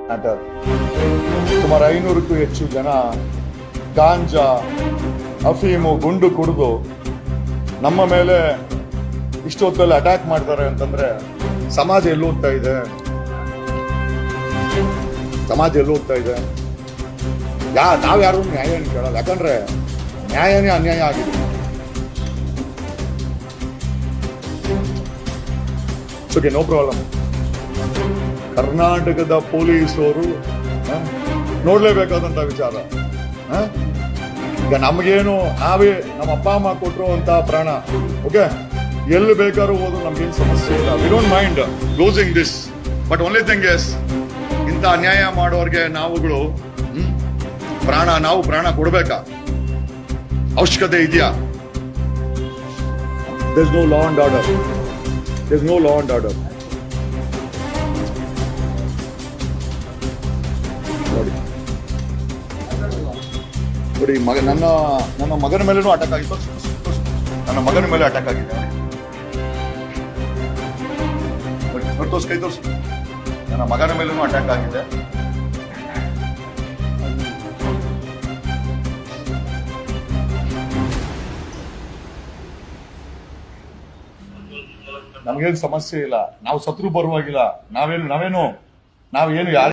Matter. ಸುಮಾರು 500ಕ್ಕೂ ಹೆಚ್ಚು ಜನ ಗಾಂಜಾ, ಅಫೀಮು, ಗುಂಡು ಕುಡಿದು ನಮ್ಮ ಮೇಲೆ ಇಷ್ಟೊತ್ತಲ್ಲಿ ಅಟ್ಯಾಕ್ ಮಾಡ್ತಾರೆ ಅಂತಂದ್ರೆ ಸಮಾಜ ಎಲ್ಲೂ ಹೋಗ್ತಾ ಇದೆ? ಸಮಾಜ ಎಲ್ಲೂ ಹೋಗ್ತಾ ಇದೆ? ನಾವ್ ಯಾರು ನ್ಯಾಯ ಕೇಳಲ್ಲ, ಯಾಕಂದ್ರೆ ನ್ಯಾಯನೇ ಅನ್ಯಾಯ ಆಗಿದೆ. Okay, no problem. ಕರ್ನಾಟಕದ ಪೊಲೀಸರು ನೋಡ್ಲೇಬೇಕಾದಂತ ವಿಚಾರ. ಈಗ ನಮಗೇನು ನಾವೇ ನಮ್ಮ ಅಪ್ಪ ಅಮ್ಮ ಕೊಟ್ಟರು ಅಂತ ಪ್ರಾಣ, ಓಕೆ, ಎಲ್ಲಿ ಬೇಕಾದ್ರೂ ಹೋದ್ರು ನಮ್ಗೇನು ಸಮಸ್ಯೆ ಇಲ್ಲ. We don't mind closing this, but only thing is ಇಂಥ ಅನ್ಯಾಯ ಮಾಡೋರ್ಗೆ ನಾವುಗಳು ನಾವು ಪ್ರಾಣ ಕೊಡ್ಬೇಕಾ? ಅವಶ್ಯಕತೆ ಇದೆಯಾ? There is no law and order. There is no law and order. ನೋಡಿ ನನ್ನ ಮಗನ ಮೇಲೇನೂ ಅಟ್ಯಾಕ್ ಆಗಿತ್ತು. ನನ್ನ ಮಗನ ಮೇಲೆ ಅಟ್ಯಾಕ್ ಆಗಿದೆ. ತೋರ್ಸ್, ಕೈ ತೋರ್ಸು. ನನ್ನ ಮಗನ ಮೇಲೇನೂ ಅಟ್ಯಾಕ್ ಆಗಿದೆ. ನಮ್ಗೇನು ಸಮಸ್ಯೆ ಇಲ್ಲ, ನಾವು ಸತ್ರು ಬರುವಾಗಿಲ್ಲ. ನಾವೇನು ಯಾರು